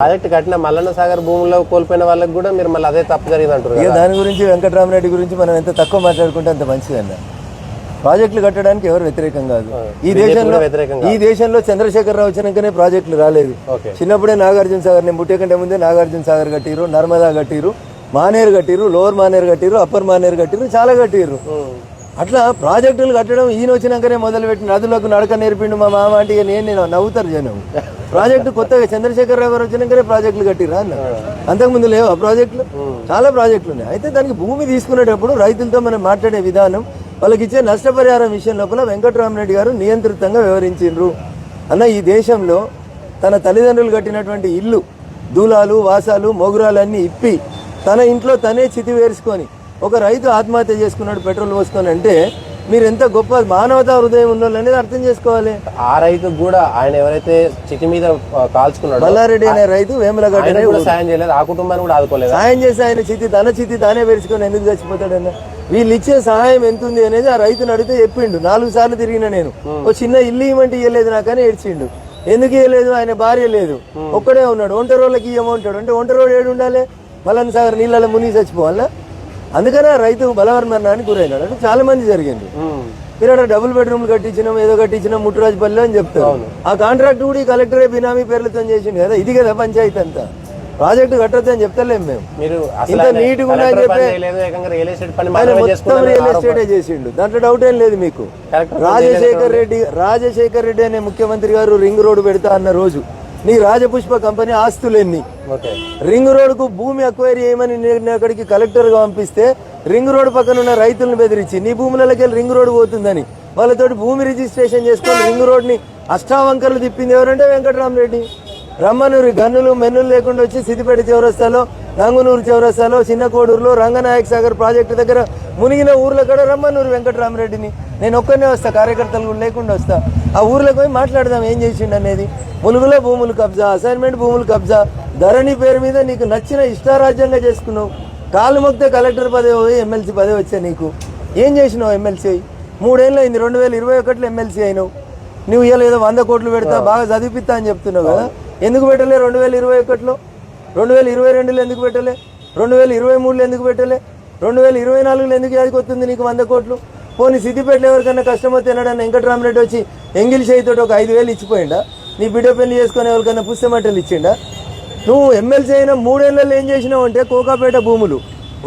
Project కట్టిన మల్లన్న సాగర్ భూముల్లో కోల్పోయిన వాళ్ళకి కూడా మీరు మళ్ళీ అదే తప్పు జరిగింది అంటారు. దాని గురించి వెంకటరామరెడ్డి గురించి మనం ఎంత తక్కువ మాట్లాడుకుంటే అంత మంచిదన్న. ప్రాజెక్టులు కట్టడానికి ఎవరు వ్యతిరేకం కాదు. ఈ దేశంలో చంద్రశేఖరరావు వచ్చినాకనే ప్రాజెక్టులు రాలేదు. చిన్నప్పుడే నాగార్జున సాగర్, నేను పుట్టే కంటే ముందే నాగార్జున సాగర్ కట్టిరు, నర్మదా కట్టిరు, మానేరు కట్టిరు, లోవర్ మానేరు కట్టిరు, అప్పర్ మానేరు కట్టిరు, చాలా కట్టిరు. అట్లా ప్రాజెక్టులు కట్టడం ఈయన వచ్చినాకనే మొదలుపెట్టి నదులకు నడక నేర్పిండు మా మామ అంటే నేను నవ్వుతారు జనం. ప్రాజెక్టు కొత్తగా చంద్రశేఖరరావు గారు వచ్చినాకనే ప్రాజెక్టులు కట్టిరా అన్న. అంతకుముందు లేవు ఆ ప్రాజెక్టులు, చాలా ప్రాజెక్టులు ఉన్నాయి. అయితే దానికి భూమి తీసుకునేటప్పుడు రైతులతో మనం మాట్లాడే విధానం, వాళ్ళకి ఇచ్చే నష్టపరిహారం విషయం లోపల వెంకటరామరెడ్డి గారు నియంత్రితంగా వ్యవహరించారు అన్న. ఈ దేశంలో తన తల్లిదండ్రులు కట్టినటువంటి ఇల్లు, దూలాలు, వాసాలు, మొగురాలు అన్నీ ఇప్పి తన ఇంట్లో తనే చితి వేసుకొని ఒక రైతు ఆత్మహత్య చేసుకున్నాడు పెట్రోల్ పోసుకొని అంటే మీరు ఎంత గొప్ప మానవతా హృదయం ఉన్నోళ్ళు అనేది అర్థం చేసుకోవాలి. ఆ రైతు కూడా ఆయన ఎవరైతే చిటి మీద కాల్చుకున్నాడు మల్లారెడ్డి అనే రైతు వేములగడ్డ సాయం చేయలేదు, ఆ కుటుంబాన్ని కూడా ఆదుకోలేదు. సాయం చేసి ఆయన తన చితి తానే పెరుచుకొని ఎందుకు చచ్చిపోతాడన్న. వీళ్ళు ఇచ్చే సహాయం ఎంత ఉంది అనేది ఆ రైతుని అడిగితే చెప్పిండు. 4 సార్లు తిరిగిన నేను, ఓ చిన్న ఇల్లు ఇవ్వమంటే ఇవ్వలేదు నాకని ఏడ్చిండు. ఎందుకు ఇవ్వలేదు, ఆయన భార్య లేదు, ఒక్కడే ఉన్నాడు, ఒంటరి వాళ్ళకి ఇవ్వమంటాడు. అంటే ఒంటరి వాడు ఏడు ఉండాలి, మల్లన్న సాగర్ నీళ్ళలో మునిగి చచ్చిపోవాలా? అందుకనే రైతు బలవర్మరణానికి గురైనాడు. అంటే చాలా మంది జరిగింది. మీరు అక్కడ డబుల్ బెడ్రూమ్లు కట్టించినాం, ఏదో కట్టించినాం ముట్టురాజుపల్లి అని చెప్తారు. ఆ కాంట్రాక్ట్ కూడా ఈ కలెక్టరే బినామీ పేర్లతో చేసిండు కదా. ఇది కదా పంచాయతీ అంతా. ప్రాజెక్టు కట్టొద్దు అని చెప్తలేము మేము. ఇంత నీట్ గా ఉన్నాయని చెప్పి ఆయన మొత్తం రియల్ ఎస్టేటే చేసిండు, దాంట్లో డౌట్ ఏం లేదు మీకు. రాజశేఖర్ రెడ్డి అనే ముఖ్యమంత్రి గారు రింగ్ రోడ్డు పెడతా అన్న రోజు నీ రాజపుష్ప కంపెనీ ఆస్తులు ఎన్ని? రింగ్ రోడ్ కు భూమి అక్వైరీ చేయమని నేను అక్కడికి కలెక్టర్ గా పంపిస్తే రింగ్ రోడ్ పక్కన ఉన్న రైతులను బెదిరించి నీ భూములకి వెళ్ళి రింగ్ రోడ్ పోతుందని వాళ్ళతోటి భూమి రిజిస్ట్రేషన్ చేసుకొని రింగ్ రోడ్ ని అష్టావంకర్లు తిప్పింది ఎవరంటే వెంకటరామరెడ్డి. రమ్మనూరి గన్నులు మెన్నులు లేకుండా వచ్చి సిద్దిపేట చౌరస్తాలో, నంగునూరు చౌరస్తాలో, చిన్న కోడూరులో, రంగనాయక సాగర్ ప్రాజెక్టు దగ్గర మునిగిన ఊర్ల కూడా రమ్మనూరు వెంకటరామరెడ్డిని. నేను ఒక్కనే వస్తా, కార్యకర్తలు కూడా లేకుండా వస్తా. ఆ ఊర్లోకి పోయి మాట్లాడదాం ఏం చేసిండు అనేది. ములుగులో భూములు కబ్జా, అసైన్మెంట్ భూములు కబ్జా, ధరణి పేరు మీద నీకు నచ్చిన ఇష్టారాజ్యంగా చేసుకున్నావు. కాలు మొక్కితే కలెక్టర్ పదవి పోయి ఎమ్మెల్సీ పదవి వచ్చా నీకు. ఏం చేసినావు ఎమ్మెల్సీ అయ్యి? 3 ఏళ్ళు అయింది, 2021లో ఎమ్మెల్సీ అయినావు. నువ్వు ఇలా ఏదో 100 కోట్లు పెడతా, బాగా చదివిపిస్తా అని చెప్తున్నావు కదా. ఎందుకు పెట్టలే 2021లో? 2022లో ఎందుకు పెట్టలే? 2023లో ఎందుకు పెట్టలే? 2024లో ఎందుకు యాదికొస్తుంది నీకు 100 కోట్లు? పోనీ సిద్దిపేటలో ఎవరికన్నా కష్టం వస్తే తినడాన్ని వెంకటరామరెడ్డి వచ్చి ఎంగిల్ చేయితో ఒక 5,000 ఇచ్చిపోయిండా? నీ బిడ్డ పెళ్లి చేసుకునే ఎవరికన్నా పుస్తమట్టలు ఇచ్చిండా? నువ్వు ఎమ్మెల్సీ అయినా 3 ఏళ్లలో ఏం చేసినావు అంటే కోకాపేట భూములు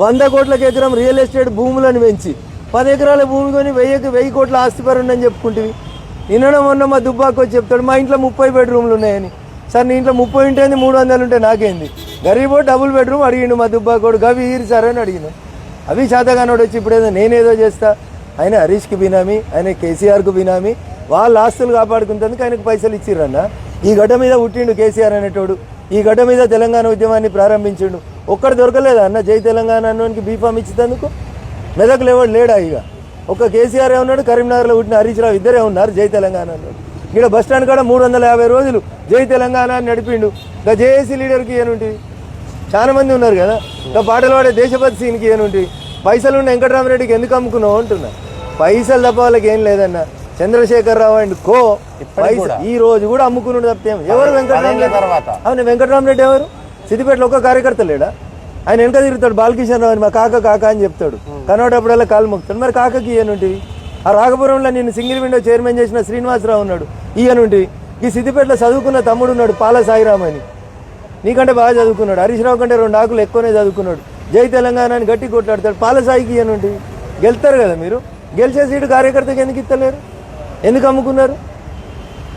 100 కోట్లకు ఎకరం రియల్ ఎస్టేట్ భూములను పెంచి 10 ఎకరాల భూమి కొని 1000 కోట్ల ఆస్తి పరుండని చెప్పుకుంటుంది. నిన్న మొన్న మా దుబ్బాకి వచ్చి చెప్తాడు మా ఇంట్లో 30 బెడ్రూమ్లు ఉన్నాయని. సార్ నీ ఇంట్లో 30 ఉంటేంది, 300 ఉంటే నాకేంది? గరీబో డబుల్ బెడ్రూమ్ అడిగిండు మా దుబ్బాకోడు, గవి ఈరు సార్ అని అడిగిన. అవి శాతగానోడు వచ్చి ఇప్పుడు నేనేదో చేస్తా. ఆయన హరీష్కి బినామీ, ఆయన కేసీఆర్కు బినామీ, వాళ్ళ ఆస్తులు కాపాడుకుంటేందుకు ఆయనకు పైసలు ఇచ్చిర్రన్న. ఈ గడ్డ మీద పుట్టిండు కేసీఆర్ అనేటోడు, ఈ గడ్డ మీద తెలంగాణ ఉద్యమాన్ని ప్రారంభించిండు. ఒక్కడు దొరకలేదా అన్న జై తెలంగాణ అన్నోనికి బీఫామ్ ఇచ్చేందుకు? మెదకులు ఎవడు లేడా? ఇక ఒక కేసీఆర్ ఉన్నాడు, కరీంనగర్లో పుట్టిన హరీష్ రావు ఇద్దరే ఉన్నారు జై తెలంగాణ అన్నాడు. ఇక్కడ బస్ స్టాండ్ కాడ 350 రోజులు జై తెలంగాణ అని నడిపిండు. ఇంకా జేఏసీ లీడర్కి ఏనుంటివి? చాలా మంది ఉన్నారు కదా. ఇంకా పాటలు పాడే దేశభక్తి సీన్కి ఏనుంటివి? పైసలు ఉన్న వెంకటరామరెడ్డికి ఎందుకు అమ్ముకున్నావు అంటున్నా. పైసలు తప్ప వాళ్ళకి ఏం లేదన్న. చంద్రశేఖరరావు అండ్ కో ఈ రోజు కూడా అమ్ముకున్నాడు తప్పేం. ఎవరు వెంకటరామరెడ్డి? అవును, వెంకటరామరెడ్డి ఎవరు? సిద్దిపేటలో ఒక కార్యకర్త లేడా? ఆయన వెనక తిరుగుతాడు, బాలకిషన్ రావు అని మా కాక అని చెప్తాడు. కనోటప్పుడల్లా కాలు మొక్కుతాడు. మరి కాకకి ఈయనుంటివి? ఆ రాఘపురంలో నేను సింగిల్ విండో చైర్మన్ చేసిన శ్రీనివాసరావు ఉన్నాడు, ఈయనుంటివి. ఈ సిద్దిపేటలో చదువుకున్న తమ్ముడు ఉన్నాడు పాల సాయిరామ్ అని, నీకంటే బాగా చదువుకున్నాడు. హరీష్ రావు కంటే 2 ఆకులు ఎక్కువనే చదువుకున్నాడు. జై తెలంగాణ అని గట్టి కొట్లాడతాడు. పాలసాయికి ఈయనుంటివి. గెలుతారు కదా మీరు. గెలిచే సీటు కార్యకర్తకి ఎందుకు ఇస్తలేరు? ఎందుకు అమ్ముకున్నారు?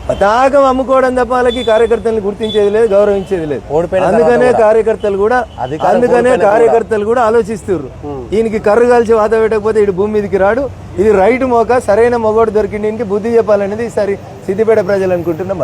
పతాకం అమ్ముకోవడం తప్ప వాళ్ళకి కార్యకర్తలను గుర్తించేది లేదు, గౌరవించేది లేదు. అందుకనే కార్యకర్తలు కూడా ఆలోచిస్తున్నారు. ఈయనకి కర్రు కాల్చి వాత పెట్టకపోతే ఇటు భూమి మీదకి రాడు. ఇది రైట్ మోక, సరైన మొగోడు దొరికింది. బుద్ధి చెప్పాలనేది ఈసారి సిద్దిపేట ప్రజలు అనుకుంటున్నాం.